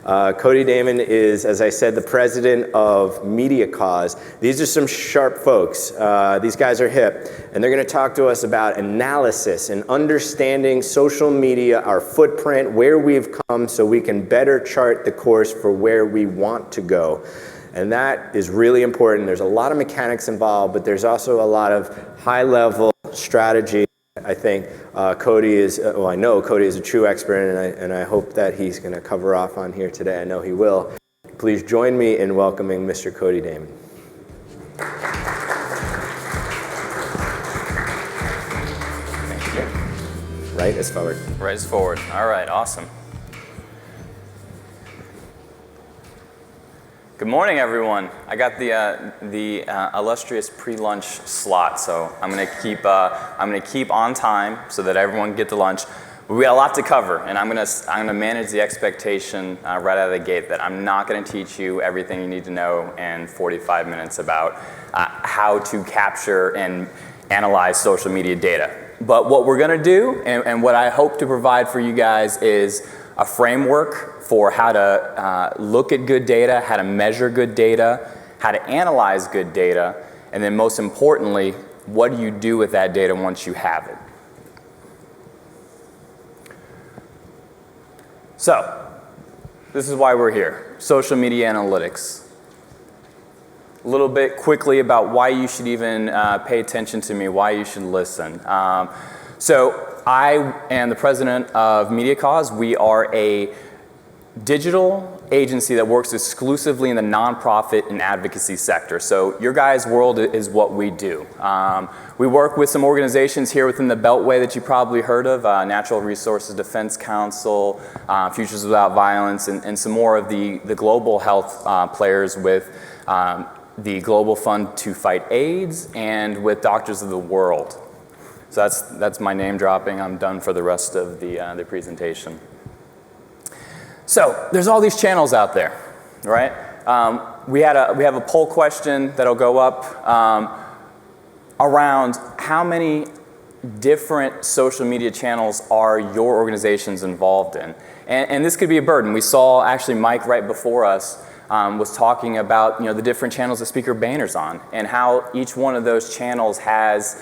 Cody Damon is, as I said, the president of Media Cause. These are some sharp folks. These guys are hip, and they're going to talk to us about analysis and understanding social media, our footprint, where we've come, so we can better chart the course for where we want to go. And that is really important. There's a lot of mechanics involved, but there's also a lot of high-level strategy. I think Cody is, well, I know Cody is a true expert, and I hope that he's going to cover off on here today. I know he will. Please join me in welcoming Mr. Cody Damon. Thank you. Right as forward. Right as forward. All right, awesome. Good morning, everyone. I got the illustrious pre-lunch slot, so I'm gonna keep on time so that everyone can get to lunch. But we got a lot to cover, and I'm gonna manage the expectation right out of the gate that I'm not gonna teach you everything you need to know in 45 minutes about how to capture and analyze social media data. But what we're gonna do, and what I hope to provide for you guys, is a framework for how to look at good data, how to measure good data, how to analyze good data, and then most importantly, what do you do with that data once you have it? So, this is why we're here, social media analytics. A little bit quickly about why you should even pay attention to me, why you should listen. So, I am the president of Media Cause. We are a digital agency that works exclusively in the nonprofit and advocacy sector. So your guys' world is what we do. We work with some organizations here within the Beltway that you probably heard of, Natural Resources Defense Council, Futures Without Violence, and some more of the global health players with the Global Fund to Fight AIDS and with Doctors of the World. So that's my name dropping. I'm done for the rest of the presentation. So there's all these channels out there, right? We have a poll question that'll go up around how many different social media channels are your organizations involved in, and this could be a burden. We saw actually Mike right before us was talking about the different channels that Speaker Boehner's on, and how each one of those channels has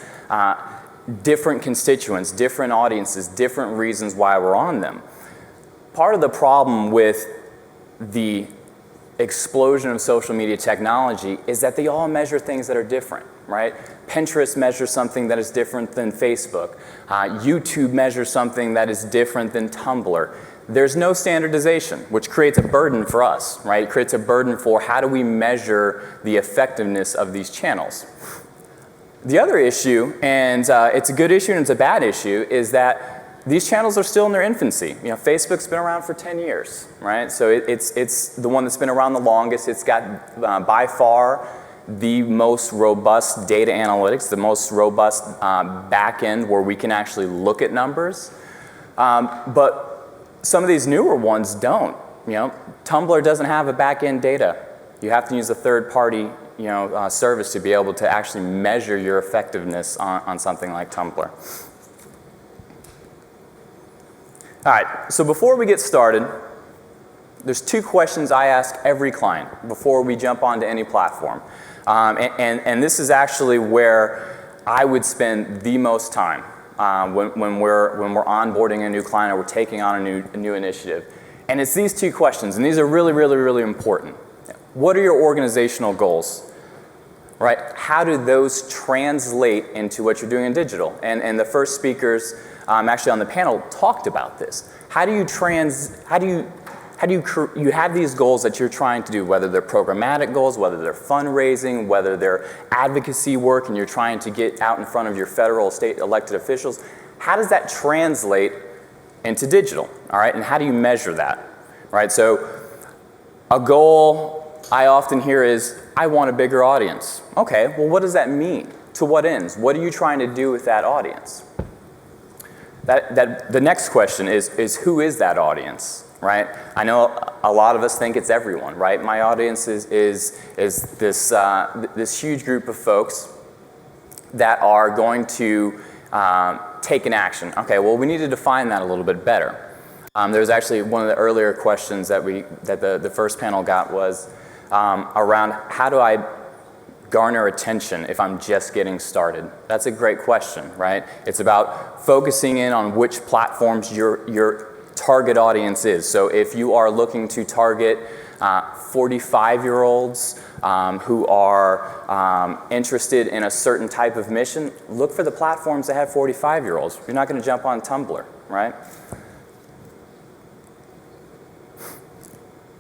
different constituents, different audiences, different reasons why we're on them. Part of the problem with the explosion of social media technology is that they all measure things that are different, right? Pinterest measures something that is different than Facebook. YouTube measures something that is different than Tumblr. There's no standardization, which creates a burden for us, right? It creates a burden for how do we measure the effectiveness of these channels. The other issue, and it's a good issue and it's a bad issue, is that these channels are still in their infancy. Facebook's been around for 10 years, right? So it's the one that's been around the longest. It's got by far the most robust data analytics, the most robust back end where we can actually look at numbers. But some of these newer ones don't. Tumblr doesn't have a back end data. You have to use a third party service to be able to actually measure your effectiveness on something like Tumblr. All right, so before we get started, there's two questions I ask every client before we jump onto any platform. And this is actually where I would spend the most time when we're onboarding a new client or we're taking on a new initiative. And it's these two questions, and these are really, really, really important. What are your organizational goals? Right? How do those translate into what you're doing in digital? And the first speakers actually on the panel talked about this. How do you you have these goals that you're trying to do, whether they're programmatic goals, whether they're fundraising, whether they're advocacy work, and you're trying to get out in front of your federal, state elected officials. How does that translate into digital? All right, and how do you measure that? Right, so a goal I often hear is, I want a bigger audience. Okay, well, what does that mean? To what ends? What are you trying to do with that audience? The next question is who is that audience, right? I know a lot of us think it's everyone, right? My audience is this huge group of folks that are going to take an action. Okay, well, we need to define that a little bit better. There's actually one of the earlier questions that the first panel got was around how do I garner attention if I'm just getting started? That's a great question, right? It's about focusing in on which platforms your target audience is. So if you are looking to target 45-year-olds who are interested in a certain type of mission, look for the platforms that have 45-year-olds. You're not going to jump on Tumblr, right?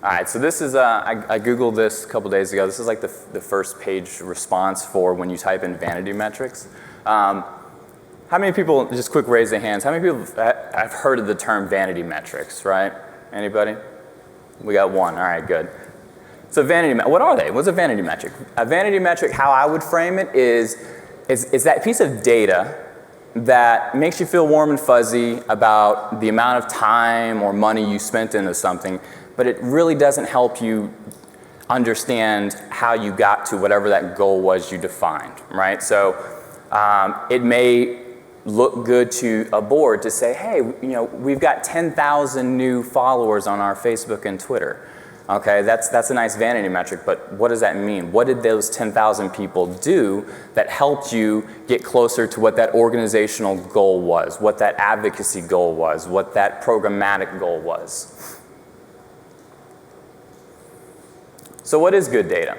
All right, so this is, I Googled this a couple days ago. This is like the first page response for when you type in vanity metrics. How many people, just quick raise of hands, how many people have heard of the term vanity metrics, right? Anybody? We got one, all right, good. So what are they? What's a vanity metric? A vanity metric, how I would frame it is that piece of data that makes you feel warm and fuzzy about the amount of time or money you spent into something, but it really doesn't help you understand how you got to whatever that goal was you defined, right? So it may look good to a board to say, hey, we've got 10,000 new followers on our Facebook and Twitter. Okay, that's a nice vanity metric, but what does that mean? What did those 10,000 people do that helped you get closer to what that organizational goal was, what that advocacy goal was, what that programmatic goal was? So what is good data?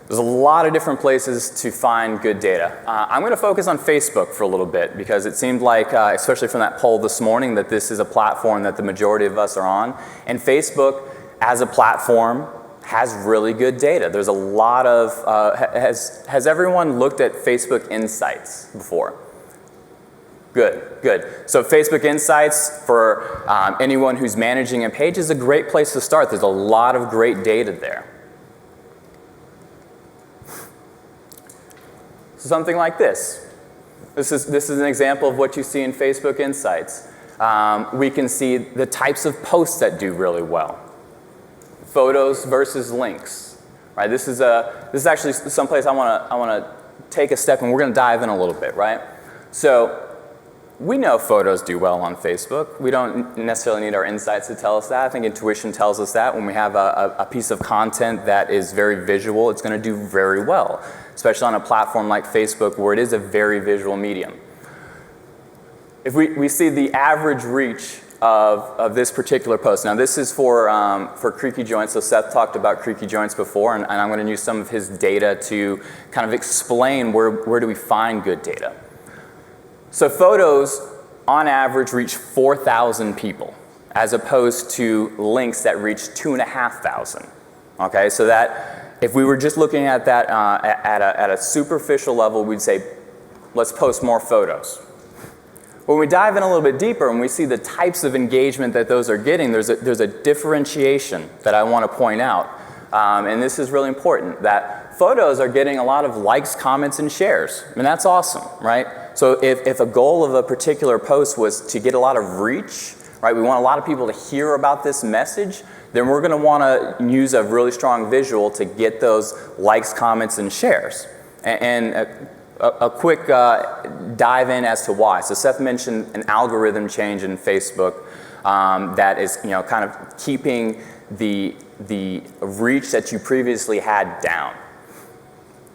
There's a lot of different places to find good data. I'm going to focus on Facebook for a little bit because it seemed like, especially from that poll this morning, that this is a platform that the majority of us are on. And Facebook, as a platform, has really good data. There's a lot of, has everyone looked at Facebook Insights before? Good, good. So Facebook Insights, for anyone who's managing a page, is a great place to start. There's a lot of great data there. So something like this. This is an example of what you see in Facebook Insights. We can see the types of posts that do really well. Photos versus links. Right? This is actually someplace I want to take a step, and we're going to dive in a little bit, right? So we know photos do well on Facebook. We don't necessarily need our insights to tell us that. I think intuition tells us that when we have a piece of content that is very visual, it's going to do very well, especially on a platform like Facebook where it is a very visual medium. If we see the average reach of this particular post. Now this is for Creaky Joints, so Seth talked about Creaky Joints before, and I'm going to use some of his data to kind of explain where do we find good data. So photos, on average, reach 4,000 people, as opposed to links that reach 2,500. Okay, so that if we were just looking at that at a superficial level, we'd say, let's post more photos. When we dive in a little bit deeper and we see the types of engagement that those are getting, there's a differentiation that I want to point out. And this is really important, that photos are getting a lot of likes, comments, and shares. And that's awesome, right? So if a goal of a particular post was to get a lot of reach, right, we want a lot of people to hear about this message, then we're going to want to use a really strong visual to get those likes, comments, and shares. And a quick dive in as to why. So Seth mentioned an algorithm change in Facebook that is, kind of keeping the reach that you previously had down.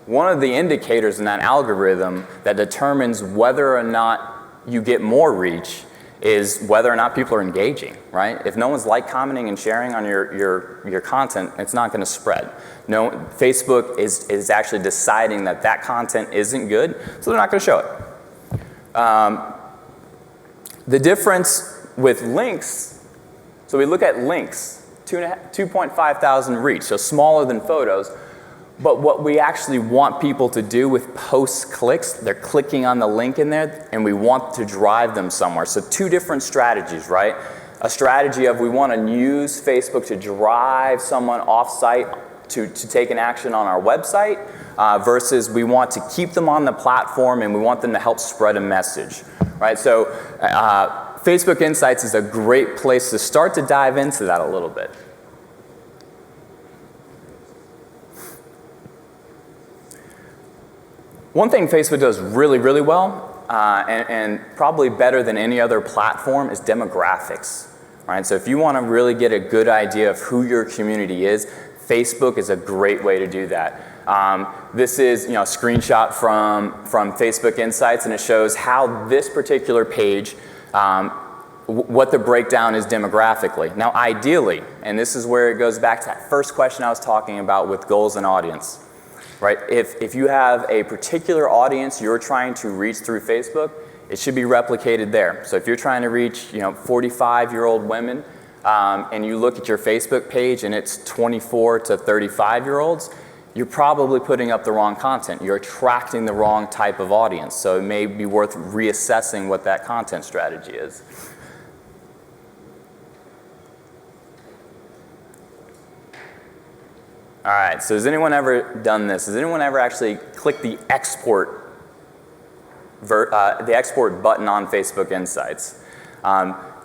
One of the indicators in that algorithm that determines whether or not you get more reach is whether or not people are engaging, right? If no one's commenting, and sharing on your content, it's not going to spread. No, Facebook is actually deciding that content isn't good, so they're not going to show it. The difference with links, so we look at links, 2,500 reach, so smaller than photos. But what we actually want people to do with post clicks, they're clicking on the link in there, and we want to drive them somewhere. So two different strategies, right? A strategy of we want to use Facebook to drive someone off-site to take an action on our website, versus we want to keep them on the platform and we want them to help spread a message, right? So Facebook Insights is a great place to start to dive into that a little bit. One thing Facebook does really, really well and probably better than any other platform, is demographics. Right? So if you want to really get a good idea of who your community is, Facebook is a great way to do that. This is a screenshot from Facebook Insights, and it shows how this particular page, what the breakdown is demographically. Now ideally, and this is where it goes back to that first question I was talking about with goals and audience, right? If you have a particular audience you're trying to reach through Facebook, it should be replicated there. So if you're trying to reach 45-year-old women, and you look at your Facebook page and it's 24 to 35-year-olds, you're probably putting up the wrong content. You're attracting the wrong type of audience. So it may be worth reassessing what that content strategy is. All right, so has anyone ever done this? Has anyone ever actually clicked the export button on Facebook Insights?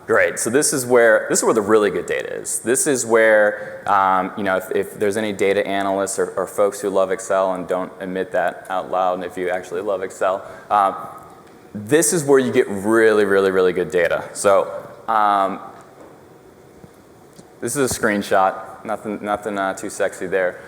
Great. So this is where the really good data is. This is where if there's any data analysts or folks who love Excel and don't admit that out loud, and if you actually love Excel, this is where you get really, really, really good data. So this is a screenshot. Nothing too sexy there.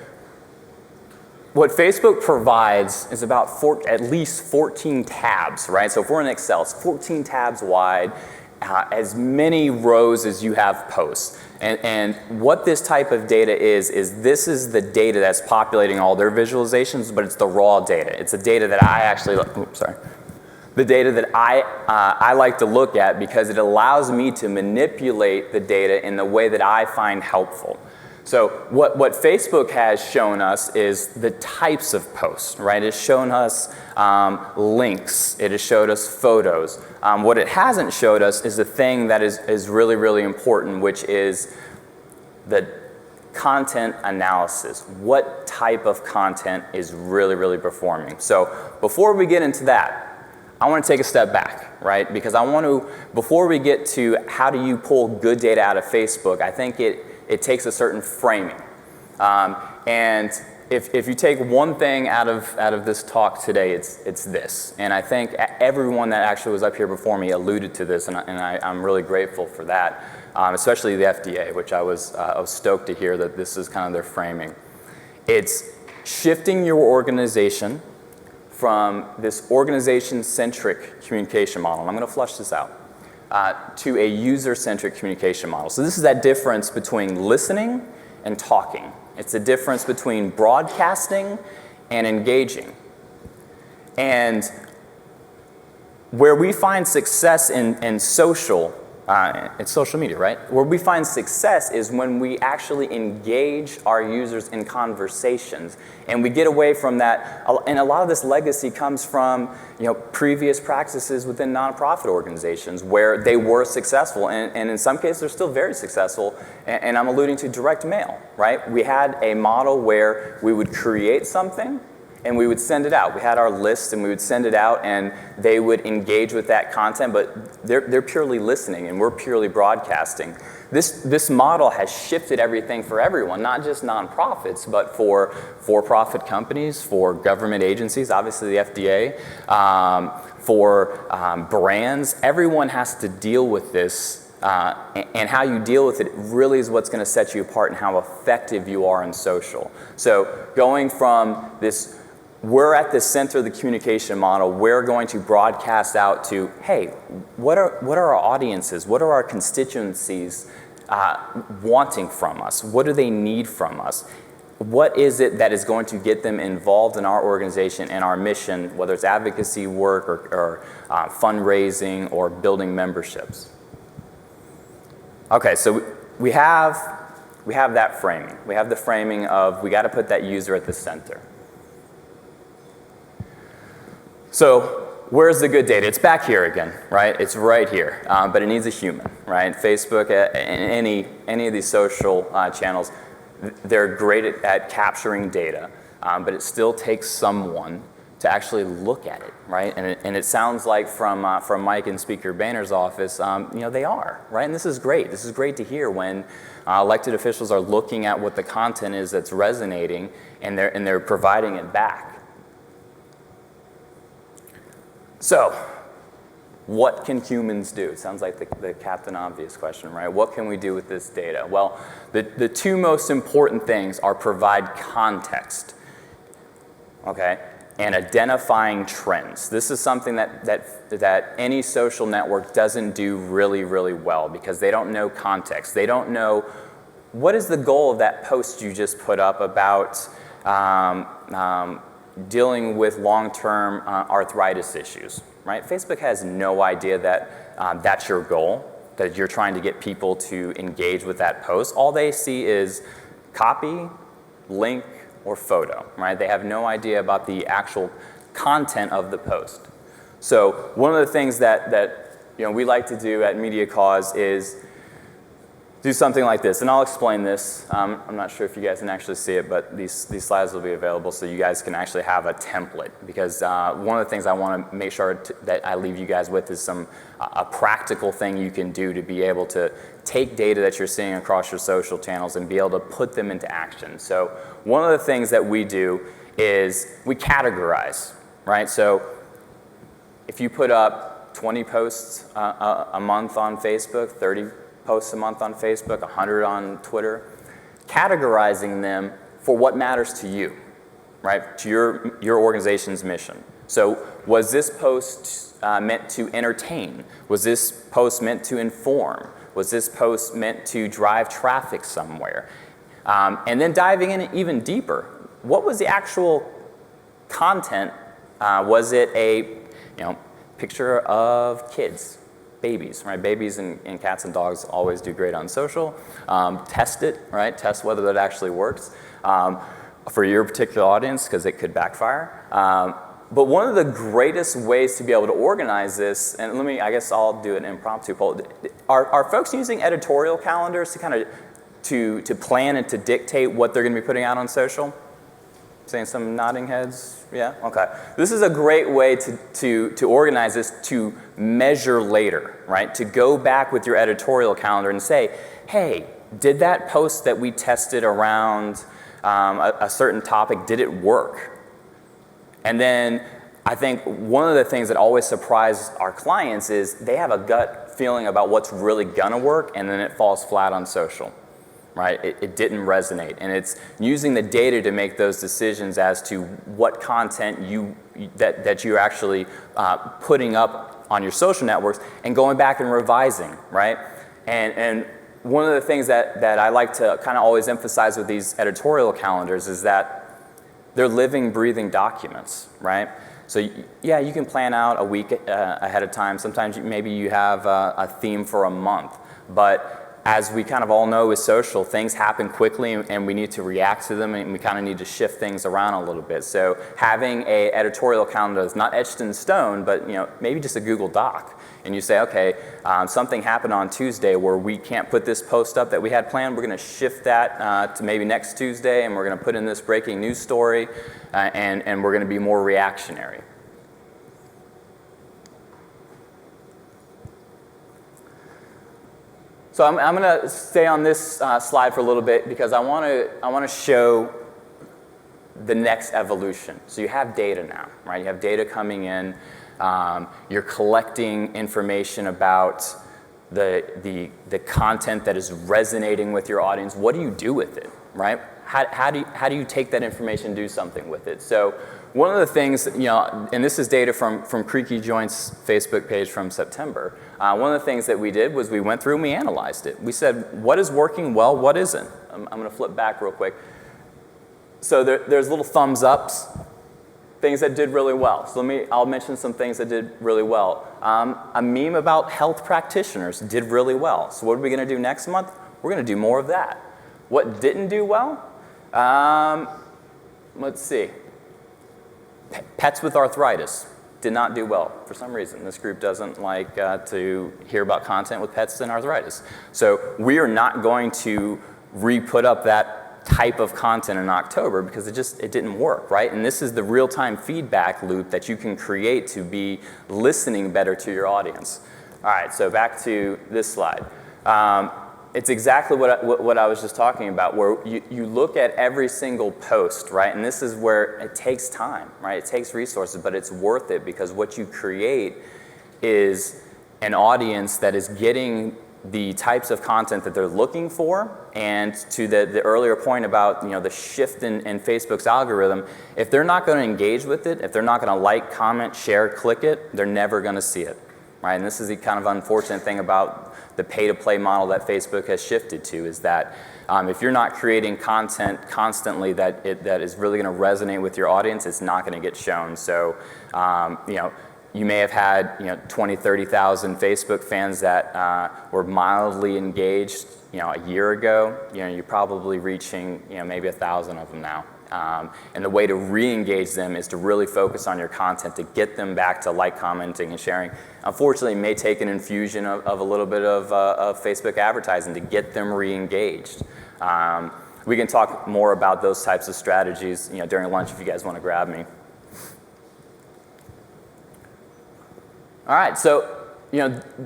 What Facebook provides is about at least 14 tabs, right? So if we're in Excel, it's 14 tabs wide, as many rows as you have posts. And what this type of data is this is the data that's populating all their visualizations, but it's the raw data. It's the data that I actually, the data that I like to look at, because it allows me to manipulate the data in the way that I find helpful. So what Facebook has shown us is the types of posts, right? It's shown us links. It has showed us photos. What it hasn't showed us is the thing that is really, really important, which is the content analysis. What type of content is really, really performing? So before we get into that, I want to take a step back, right? Because before we get to how do you pull good data out of Facebook, I think it takes a certain framing. And if you take one thing out of this talk today, it's this. And I think everyone that actually was up here before me alluded to this, and I'm really grateful for that, especially the FDA, which I was stoked to hear that this is kind of their framing. It's shifting your organization from this organization-centric communication model, and I'm going to flush this out, to a user-centric communication model. So this is that difference between listening and talking. It's the difference between broadcasting and engaging. And where we find success in social, it's social media, right? Where we find success is when we actually engage our users in conversations, and we get away from that. And a lot of this legacy comes from previous practices within nonprofit organizations where they were successful, and in some cases they're still very successful. And I'm alluding to direct mail, right? We had a model where we would create something and we would send it out. We had our list and we would send it out, and they would engage with that content, but they're purely listening and we're purely broadcasting. This model has shifted everything for everyone, not just nonprofits, but for-profit companies, for government agencies, obviously the FDA, for brands. Everyone has to deal with this, and how you deal with it really is what's going to set you apart and how effective you are in social. So going from this, we're at the center of the communication model, we're going to broadcast out to, hey, what are our audiences? What are our constituencies wanting from us? What do they need from us? What is it that is going to get them involved in our organization and our mission, whether it's advocacy work or fundraising or building memberships? Okay, so we have that framing. We have the framing of we got to put that user at the center. So where's the good data? It's back here again, right? It's right here, but it needs a human, right? Facebook and any of these social channels, they're great at capturing data, but it still takes someone to actually look at it, right? And it sounds like from Mike and Speaker Boehner's office, they are, right? And this is great. This is great to hear when elected officials are looking at what the content is that's resonating, and they're providing it back. So what can humans do? It sounds like the Captain Obvious question, right? What can we do with this data? Well, the two most important things are provide context, okay, and identifying trends. This is something that any social network doesn't do really, really well because they don't know context. They don't know what is the goal of that post you just put up about dealing with long-term arthritis issues, right? Facebook has no idea that that's your goal, that you're trying to get people to engage with that post. All they see is copy, link, or photo, right? They have no idea about the actual content of the post. So one of the things that we like to do at Media Cause is do something like this, and I'll explain this. I'm not sure if you guys can actually see it, but these slides will be available so you guys can actually have a template, because one of the things I want to make sure that I leave you guys with is a practical thing you can do to be able to take data that you're seeing across your social channels and be able to put them into action. So one of the things that we do is we categorize, right? So if you put up 20 posts a month on Facebook, 30 posts a month on Facebook, 100 on Twitter, categorizing them for what matters to you, right? To your organization's mission. So was this post meant to entertain? Was this post meant to inform? Was this post meant to drive traffic somewhere? And then diving in even deeper, what was the actual content? Was it a picture of kids? Babies, right? Babies and cats and dogs always do great on social. Test it, right? Test whether that actually works for your particular audience, because it could backfire. But one of the greatest ways to be able to organize this, and I guess I'll do an impromptu poll. Are folks using editorial calendars to kind of to plan and to dictate what they're going to be putting out on social? Saying some nodding heads? Yeah? Okay. This is a great way to organize this, to measure later, right? To go back with your editorial calendar and say, hey, did that post that we tested around a certain topic, did it work? And then I think one of the things that always surprises our clients is they have a gut feeling about what's really gonna work, and then it falls flat on social. Right? It didn't resonate, and it's using the data to make those decisions as to what content that you're actually putting up on your social networks and going back and revising, right? And one of the things that I like to kind of always emphasize with these editorial calendars is that they're living, breathing documents, right? So yeah, you can plan out a week ahead of time. Sometimes maybe you have a theme for a month, but as we kind of all know with social, things happen quickly and we need to react to them, and we kind of need to shift things around a little bit. So having an editorial calendar that's not etched in stone, but maybe just a Google Doc, and you say, okay, something happened on Tuesday where we can't put this post up that we had planned. We're going to shift that to maybe next Tuesday, and we're going to put in this breaking news story, and we're going to be more reactionary. So I'm going to stay on this slide for a little bit because I want to show the next evolution. So you have data now, right? You have data coming in. You're collecting information about the content that is resonating with your audience. What do you do with it, right? How do you take that information and do something with it? So one of the things, and this is data from Creaky Joint's Facebook page from September. One of the things that we did was we went through and we analyzed it. We said, what is working well, what isn't? I'm going to flip back real quick. So there's little thumbs ups, things that did really well. So I'll mention some things that did really well. A meme about health practitioners did really well. So what are we going to do next month? We're going to do more of that. What didn't do well? Let's see. Pets with arthritis did not do well for some reason. This group doesn't like to hear about content with pets and arthritis. So we are not going to re-put up that type of content in October because it didn't work, right? And this is the real-time feedback loop that you can create to be listening better to your audience. All right, so back to this slide. It's exactly what I was just talking about, where you look at every single post, right? And this is where it takes time, right? It takes resources, but it's worth it because what you create is an audience that is getting the types of content that they're looking for, and to the earlier point about the shift in Facebook's algorithm, if they're not going to engage with it, if they're not going to like, comment, share, click it, they're never going to see it, right? And this is the kind of unfortunate thing about the pay-to-play model that Facebook has shifted to, is that if you're not creating content constantly that is really going to resonate with your audience, it's not going to get shown. So, you may have had 20, 30,000 Facebook fans that were mildly engaged a year ago. You're probably reaching maybe 1,000 of them now. And the way to re-engage them is to really focus on your content to get them back to like, commenting, and sharing. Unfortunately, it may take an infusion of a little bit of Facebook advertising to get them re-engaged. We can talk more about those types of strategies during lunch if you guys want to grab me. All right, so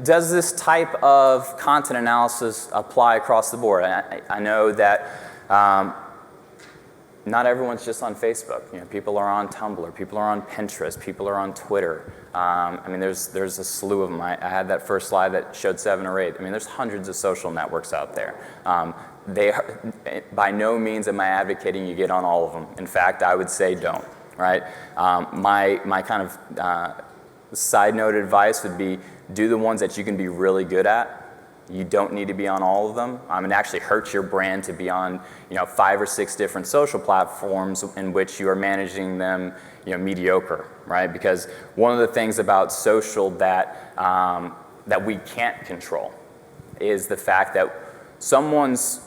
does this type of content analysis apply across the board? I know that not everyone's just on Facebook. People are on Tumblr, people are on Pinterest, people are on Twitter. There's a slew of them. I had that first slide that showed 7 or 8. There's hundreds of social networks out there. By no means am I advocating you get on all of them. In fact, I would say don't, right? My kind of side note advice would be do the ones that you can be really good at. You don't need to be on all of them. It actually hurts your brand to be on 5 or 6 different social platforms in which you are managing them mediocre, right? Because one of the things about social that we can't control is the fact that someone's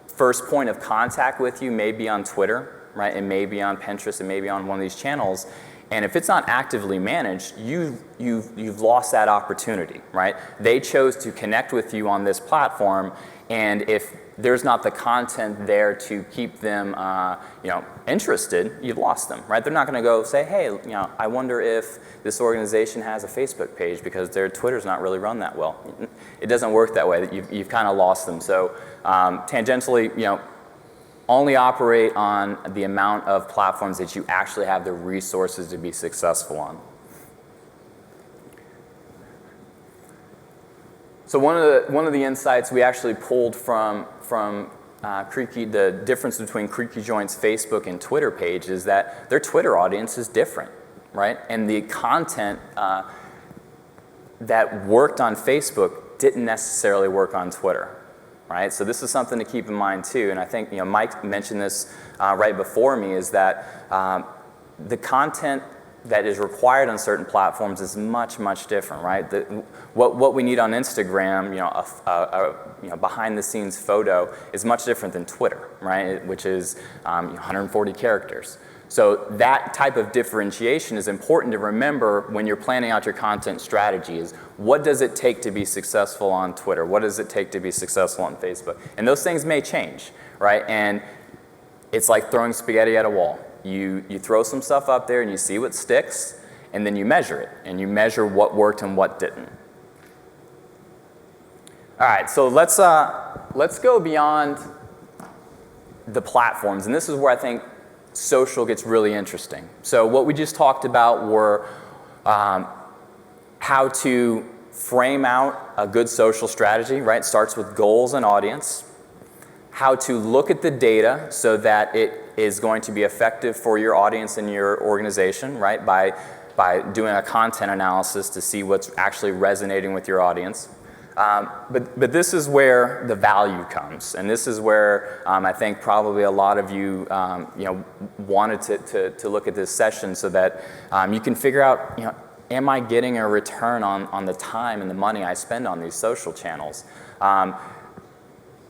first point of contact with you may be on Twitter, right? It may be on Pinterest, it may be on one of these channels. And if it's not actively managed, you've lost that opportunity, right? They chose to connect with you on this platform, and if there's not the content there to keep them, interested, you've lost them, right? They're not going to go say, hey, I wonder if this organization has a Facebook page because their Twitter's not really run that well. It doesn't work that way. You've kind of lost them. So tangentially, only operate on the amount of platforms that you actually have the resources to be successful on. So one of the insights we actually pulled from Creaky, the difference between Creaky Joint's Facebook and Twitter page is that their Twitter audience is different, right? And the content that worked on Facebook didn't necessarily work on Twitter. Right? So this is something to keep in mind too, and I think Mike mentioned this right before me, is that the content that is required on certain platforms is much, much different, right? What we need on Instagram, a behind-the-scenes photo is much different than Twitter, right? Which is 140 characters. So that type of differentiation is important to remember when you're planning out your content strategy. Is what does it take to be successful on Twitter? What does it take to be successful on Facebook? And those things may change, right? And it's like throwing spaghetti at a wall. You throw some stuff up there and you see what sticks, and then you measure it, and you measure what worked and what didn't. All right, so let's go beyond the platforms, and this is where I think social gets really interesting. So what we just talked about were how to frame out a good social strategy, right? Starts with goals and audience. How to look at the data so that it is going to be effective for your audience and your organization, right? By doing a content analysis to see what's actually resonating with your audience. But this is where the value comes, and this is where I think probably a lot of you wanted to look at this session so that you can figure out, am I getting a return on the time and the money I spend on these social channels?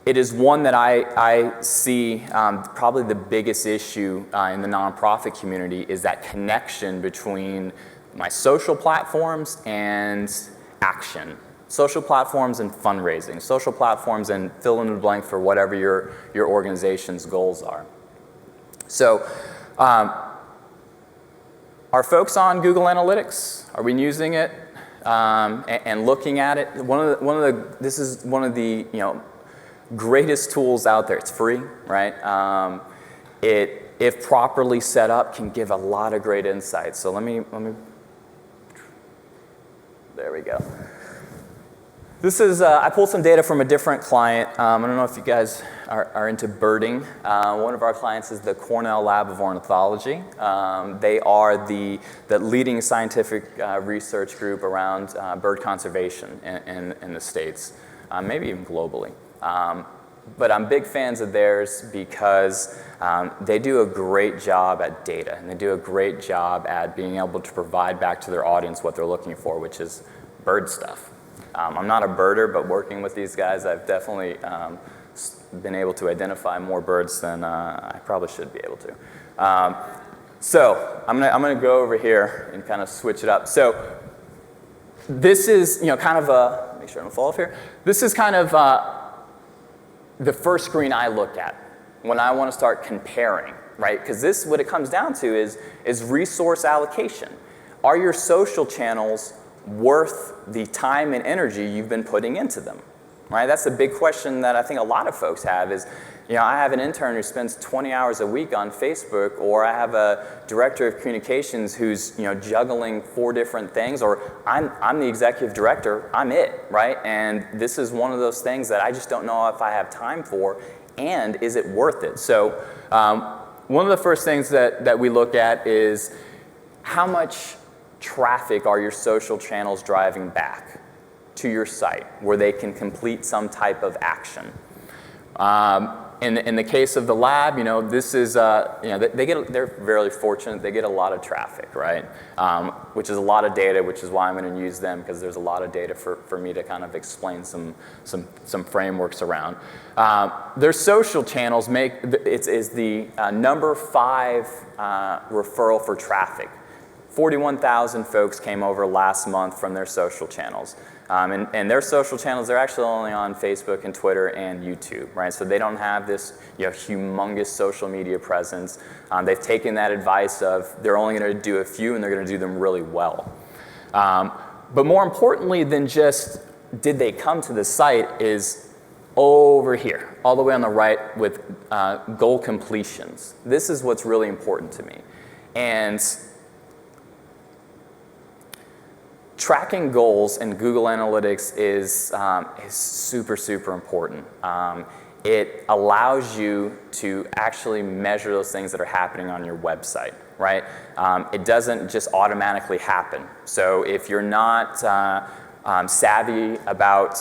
It is one that I see probably the biggest issue in the nonprofit community is that connection between my social platforms and action. Social platforms and fundraising, social platforms and fill in the blank for whatever your organization's goals are. So, are folks on Google Analytics? Are we using it and looking at it? This is one of the greatest tools out there. It's free, right? It, if properly set up, can give a lot of great insights. So let me. There we go. This is, I pulled some data from a different client. I don't know if you guys are into birding. One of our clients is the Cornell Lab of Ornithology. They are the leading scientific research group around bird conservation in the States, maybe even globally. But I'm big fans of theirs because they do a great job at data, and they do a great job at being able to provide back to their audience what they're looking for, which is bird stuff. I'm not a birder, but working with these guys, I've definitely been able to identify more birds than I probably should be able to. So I'm gonna go over here and kind of switch it up. So this is, kind of a, make sure I don't fall off here. This is kind of the first screen I look at when I want to start comparing, right? Because this, what it comes down to is resource allocation. Are your social channels worth the time and energy you've been putting into them, right? That's the big question that I think a lot of folks have is, I have an intern who spends 20 hours a week on Facebook, or I have a director of communications who's, juggling 4 different things, or I'm the executive director, I'm it, right? And this is one of those things that I just don't know if I have time for, and is it worth it? So one of the first things that we look at is how much traffic are your social channels driving back to your site where they can complete some type of action. In the case of the lab, this is, they're very fortunate. They get a lot of traffic, right? Which is a lot of data, which is why I'm going to use them, because there's a lot of data for me to kind of explain some frameworks around. Their social channels is the number 5 referral for traffic. 41,000 folks came over last month from their social channels. And their social channels, they're actually only on Facebook and Twitter and YouTube, right? So they don't have this humongous social media presence. They've taken that advice of they're only going to do a few and they're going to do them really well. But more importantly than just did they come to the site is over here, all the way on the right with goal completions. This is what's really important to me. And tracking goals in Google Analytics is super, super important. It allows you to actually measure those things that are happening on your website, right? It doesn't just automatically happen. So if you're not savvy about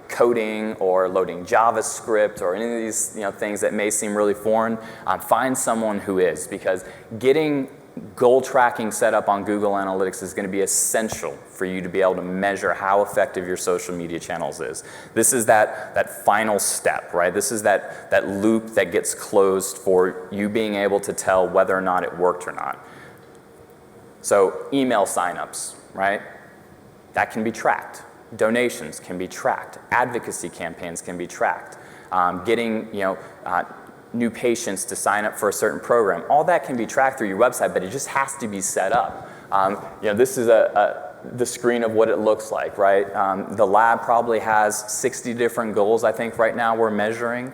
coding or loading JavaScript or any of these things that may seem really foreign, find someone who is, because getting goal tracking set up on Google Analytics is going to be essential for you to be able to measure how effective your social media channels is. This is that final step, right? This is that loop that gets closed for you being able to tell whether or not it worked or not. So email signups, right? That can be tracked. Donations can be tracked. Advocacy campaigns can be tracked. Getting new patients to sign up for a certain program. All that can be tracked through your website, but it just has to be set up. This is the screen of what it looks like, right? The lab probably has 60 different goals, I think, right now we're measuring.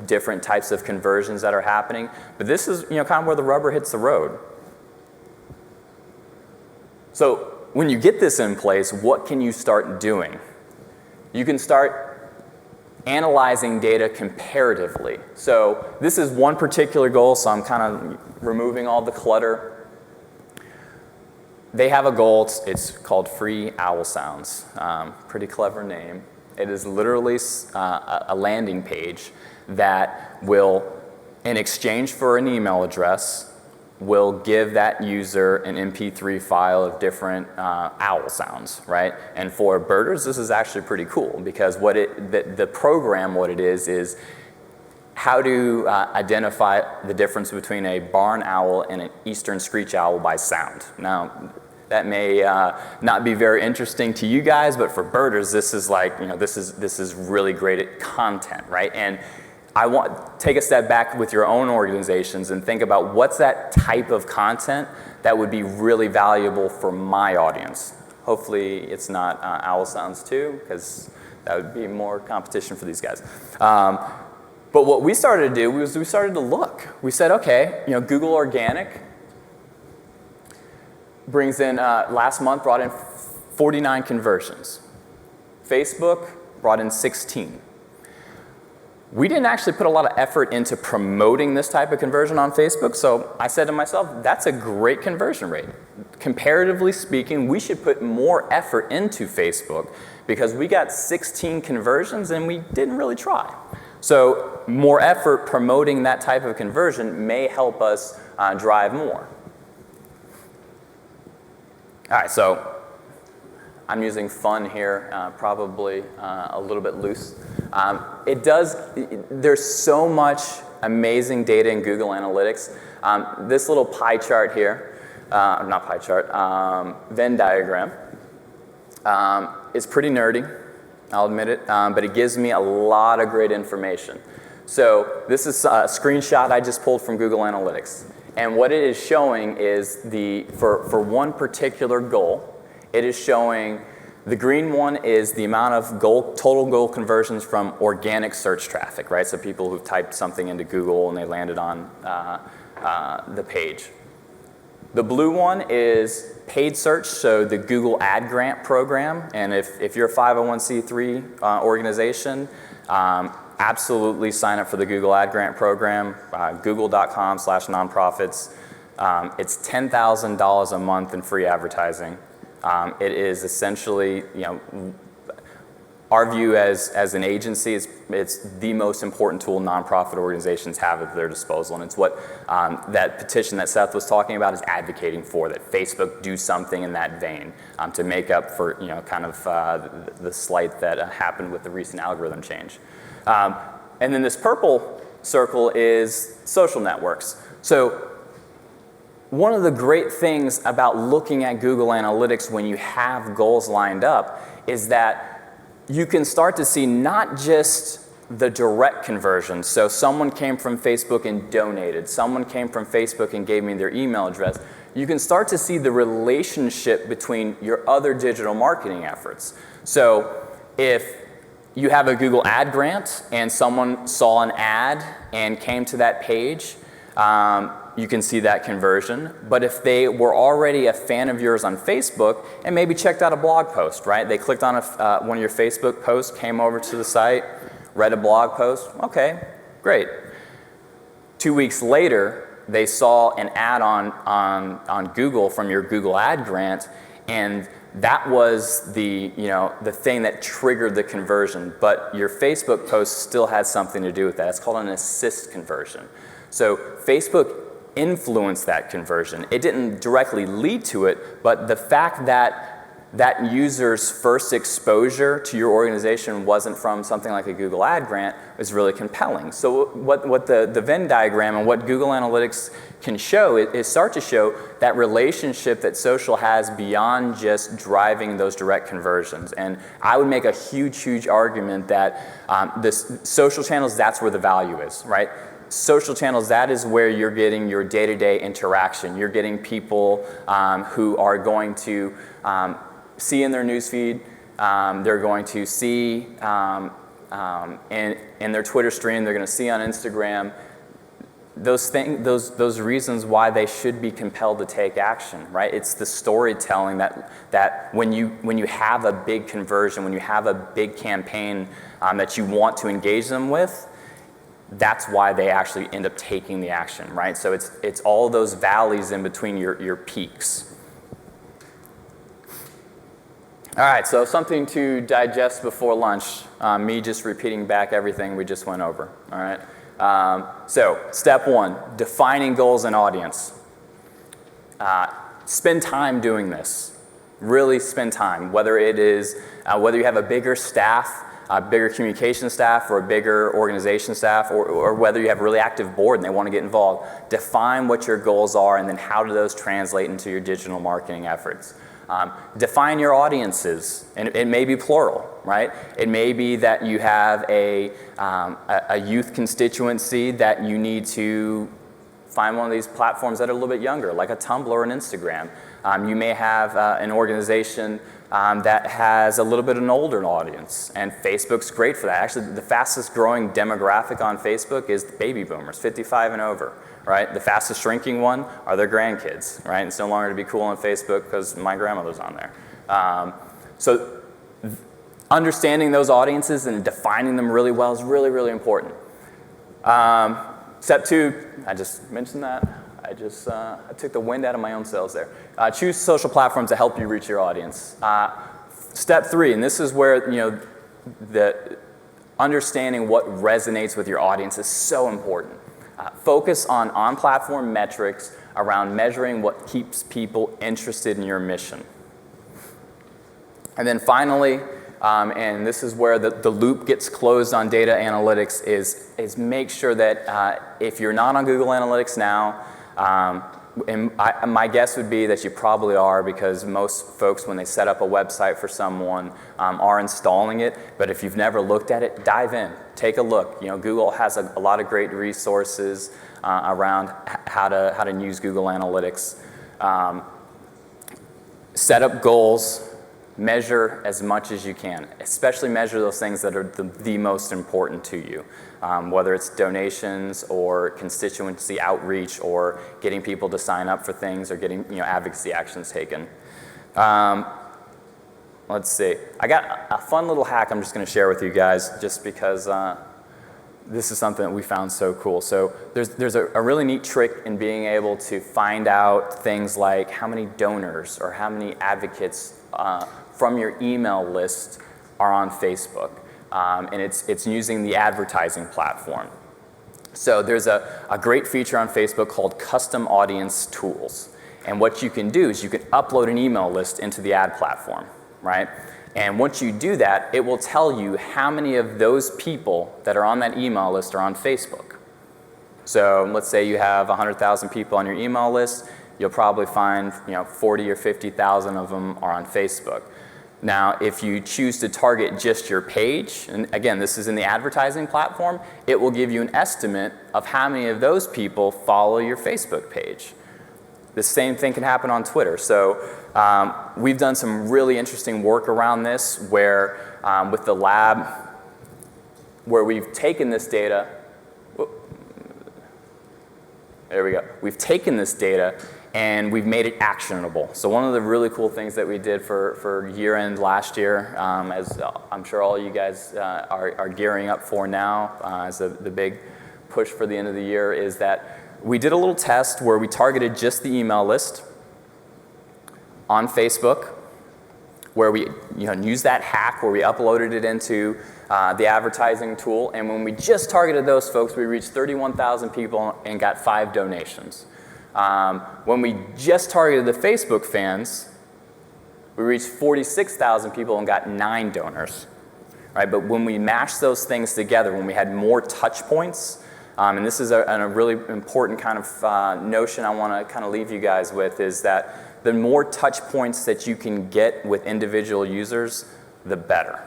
Different types of conversions that are happening. But this is, kind of where the rubber hits the road. So when you get this in place, what can you start doing? You can start analyzing data comparatively. So this is one particular goal, so I'm kind of removing all the clutter. They have a goal, it's called Free Owl Sounds. Pretty clever name. It is literally a landing page that will, in exchange for an email address, will give that user an MP3 file of different owl sounds, right? And for birders, this is actually pretty cool because the program, what it is how to identify the difference between a barn owl and an eastern screech owl by sound. Now, that may not be very interesting to you guys, but for birders, this is like, this is really great content, right? And I want to take a step back with your own organizations and think about what's that type of content that would be really valuable for my audience. Hopefully it's not owl sounds too, because that would be more competition for these guys. But what we started to do was we started to look. We said, okay, Google Organic, brings in, last month brought in 49 conversions. Facebook brought in 16. We didn't actually put a lot of effort into promoting this type of conversion on Facebook, so I said to myself, that's a great conversion rate. Comparatively speaking, we should put more effort into Facebook because we got 16 conversions and we didn't really try. So more effort promoting that type of conversion may help us drive more. All right, so I'm using fun here, probably a little bit loose. There's so much amazing data in Google Analytics. This little pie chart here, not pie chart, Venn diagram, is pretty nerdy, I'll admit it, but it gives me a lot of great information. So this is a screenshot I just pulled from Google Analytics. And what it is showing is for one particular goal, it is showing the green one is the amount of total goal conversions from organic search traffic, right? So people who've typed something into Google and they landed on the page. The blue one is paid search, so the Google Ad Grant program. And if you're a 501c3 organization, absolutely sign up for the Google Ad Grant program, google.com/nonprofits. It's $10,000 a month in free advertising. It is essentially, our view as an agency, it's the most important tool nonprofit organizations have at their disposal, and it's what that petition that Seth was talking about is advocating for, that Facebook do something in that vein to make up for, kind of the slight that happened with the recent algorithm change. And then this purple circle is social networks. So one of the great things about looking at Google Analytics when you have goals lined up is that you can start to see not just the direct conversion. So someone came from Facebook and donated. Someone came from Facebook and gave me their email address. You can start to see the relationship between your other digital marketing efforts. So if you have a Google Ad Grant and someone saw an ad and came to that page, you can see that conversion. But if they were already a fan of yours on Facebook and maybe checked out a blog post, right? They clicked on one of your Facebook posts, came over to the site, read a blog post, okay, great. 2 weeks later, they saw an ad on Google from your Google Ad Grant, and that was the thing that triggered the conversion, but your Facebook post still had something to do with that. It's called an assist conversion. So Facebook influenced that conversion. It didn't directly lead to it, but the fact that that user's first exposure to your organization wasn't from something like a Google Ad Grant is really compelling. So what the Venn diagram and what Google Analytics can show is start to show that relationship that social has beyond just driving those direct conversions. And I would make a huge argument that this social channels, that's where the value is, right? Social channels, that is where you're getting your day-to-day interaction. You're getting people who are going to see in their newsfeed, they're going to see in their Twitter stream, they're going to see on Instagram. Those reasons why they should be compelled to take action, right? It's the storytelling that when you have a big conversion, when you have a big campaign that you want to engage them with, that's why they actually end up taking the action, right? So it's all those valleys in between your peaks. All right, so something to digest before lunch. Me just repeating back everything we just went over, all right? So step one, defining goals and audience. Spend time doing this. Really spend time, whether you have a bigger staff, a bigger communication staff or a bigger organization staff, or whether you have a really active board and they want to get involved. Define what your goals are and then how do those translate into your digital marketing efforts. Define your audiences, and it may be plural, right? It may be that you have a youth constituency that you need to find one of these platforms that are a little bit younger, like a Tumblr or an Instagram. You may have an organization that has a little bit of an older audience, and Facebook's great for that. Actually, the fastest growing demographic on Facebook is baby boomers, 55 and over, right? The fastest shrinking one are their grandkids, right? It's no longer to be cool on Facebook because my grandmother's on there. So understanding those audiences and defining them really well is really, really important. Step 2, I just mentioned that. I took the wind out of my own sails there. Choose social platforms to help you reach your audience. Step 3, and this is where, the understanding what resonates with your audience is so important. Focus on on-platform metrics around measuring what keeps people interested in your mission. And then finally, and this is where the loop gets closed on data analytics, is make sure that if you're not on Google Analytics now, and my guess would be that you probably are, because most folks, when they set up a website for someone, are installing it. But if you've never looked at it, dive in, take a look. Google has a lot of great resources around how to use Google Analytics. Set up goals. Measure as much as you can, especially measure those things that are the most important to you, whether it's donations or constituency outreach or getting people to sign up for things or getting advocacy actions taken. Let's see. I got a fun little hack I'm just going to share with you guys just because this is something that we found so cool. So there's a really neat trick in being able to find out things like how many donors or how many advocates from your email list are on Facebook, and it's using the advertising platform. So there's a great feature on Facebook called Custom Audience Tools, and what you can do is you can upload an email list into the ad platform, right? And once you do that, it will tell you how many of those people that are on that email list are on Facebook. So let's say you have 100,000 people on your email list, you'll probably find 40 or 50,000 of them are on Facebook. Now, if you choose to target just your page, and again, this is in the advertising platform, it will give you an estimate of how many of those people follow your Facebook page. The same thing can happen on Twitter. So we've done some really interesting work around this where with the lab, where we've taken this data, there we go. We've taken this data and we've made it actionable. So one of the really cool things that we did for year-end last year, as I'm sure all you guys are gearing up for now, as the big push for the end of the year, is that we did a little test where we targeted just the email list on Facebook, where we used that hack where we uploaded it into the advertising tool, and when we just targeted those folks, we reached 31,000 people and got 5 donations. When we just targeted the Facebook fans, we reached 46,000 people and got 9 donors. Right? But when we mashed those things together, when we had more touch points, and this is a really important kind of notion I want to kind of leave you guys with, is that the more touch points that you can get with individual users, the better.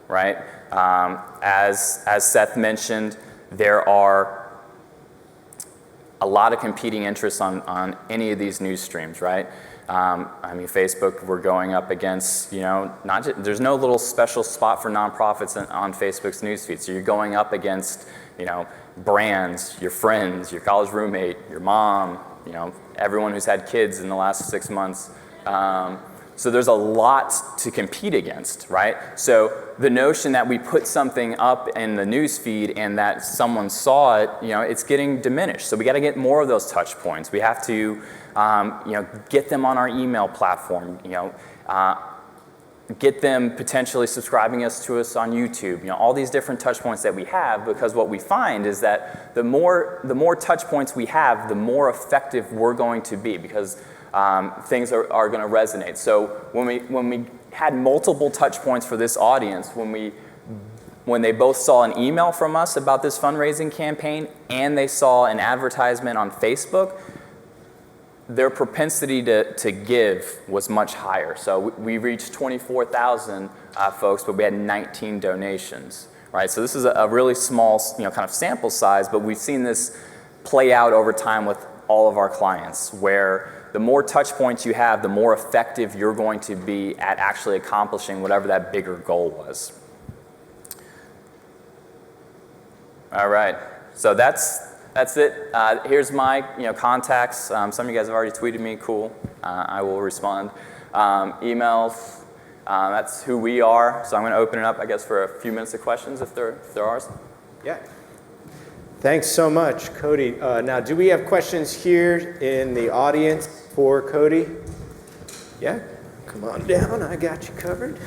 Right? As Seth mentioned, there are a lot of competing interests on any of these news streams, right? I mean, Facebook, we're going up against, there's no little special spot for nonprofits on Facebook's newsfeed. So you're going up against, brands, your friends, your college roommate, your mom, everyone who's had kids in the last 6 months. So there's a lot to compete against, right? So the notion that we put something up in the news feed and that someone saw it, it's getting diminished. So we got to get more of those touch points. We have to, get them on our email platform. Get them potentially subscribing to us on YouTube. All these different touch points that we have, because what we find is that the more touch points we have, the more effective we're going to be, because things are going to resonate. So when we had multiple touch points for this audience, when they both saw an email from us about this fundraising campaign and they saw an advertisement on Facebook, their propensity to give was much higher. So we reached 24,000 folks, but we had 19 donations. Right? So this is a really small, kind of sample size, but we've seen this play out over time with all of our clients, where the more touch points you have, the more effective you're going to be at actually accomplishing whatever that bigger goal was. All right, so that's That's it. Here's my contacts. Some of you guys have already tweeted me. Cool. I will respond. Emails. That's who we are. So I'm going to open it up, I guess, for a few minutes of questions if there are. Yeah. Thanks so much, Cody. Now, do we have questions here in the audience for Cody? Yeah? Come on down. I got you covered.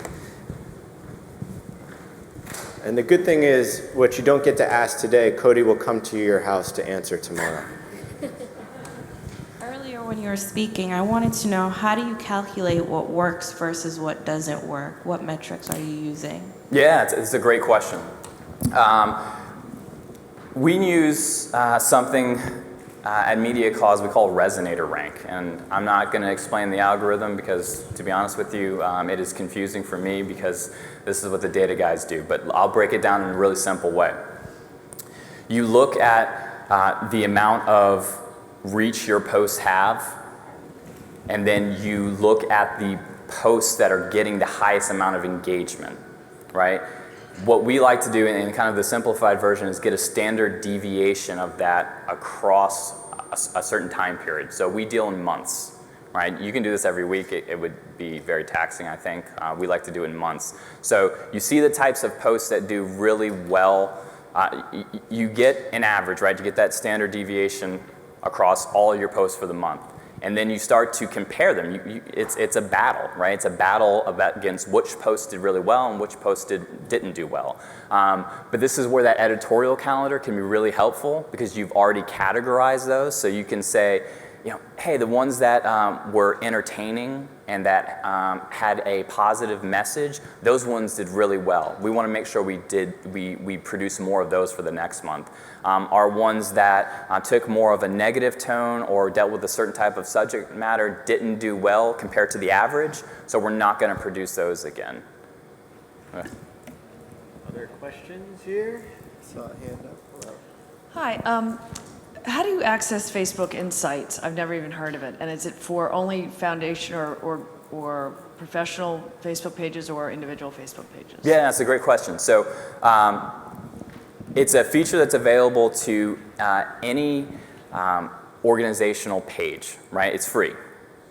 And the good thing is, what you don't get to ask today, Cody will come to your house to answer tomorrow. Earlier when you were speaking, I wanted to know, how do you calculate what works versus what doesn't work? What metrics are you using? Yeah, it's a great question. We use something at Media Cause we call Resonator Rank, and I'm not going to explain the algorithm because, to be honest with you, it is confusing for me because this is what the data guys do, but I'll break it down in a really simple way. You look at the amount of reach your posts have, and then you look at the posts that are getting the highest amount of engagement, right? What we like to do in kind of the simplified version is get a standard deviation of that across a certain time period. So we deal in months, right? You can do this every week. It would be very taxing, I think. We like to do it in months. So you see the types of posts that do really well. You get an average, right? You get that standard deviation across all your posts for the month. And then you start to compare them. It's a battle, right? It's a battle against which posts did really well and which posts didn't do well. But this is where that editorial calendar can be really helpful because you've already categorized those. So you can say, hey, the ones that were entertaining and that had a positive message, those ones did really well. We want to make sure we produce more of those for the next month. Our ones that took more of a negative tone or dealt with a certain type of subject matter didn't do well compared to the average, so we're not going to produce those again. Other questions here? Saw a hand up. Hello. Hi. How do you access Facebook Insights? I've never even heard of it. And is it for only foundation or professional Facebook pages or individual Facebook pages? Yeah, that's a great question. So it's a feature that's available to any organizational page, right? It's free.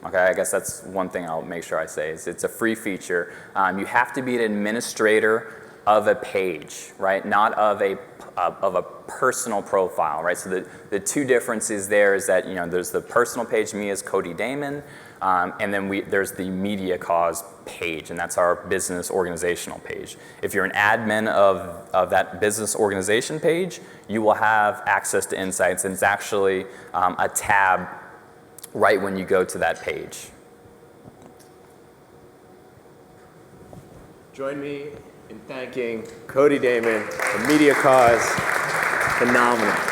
Okay, I guess that's one thing I'll make sure I say is it's a free feature. You have to be an administrator of a page, right? Not of a personal profile, right? So the two differences there is that there's the personal page, me as Cody Damon, and then there's the Media Cause page, and that's our business organizational page. If you're an admin of that business organization page, you will have access to insights, and it's actually a tab right when you go to that page. Join me in thanking Cody Damon, the Media Cause. Phenomenal.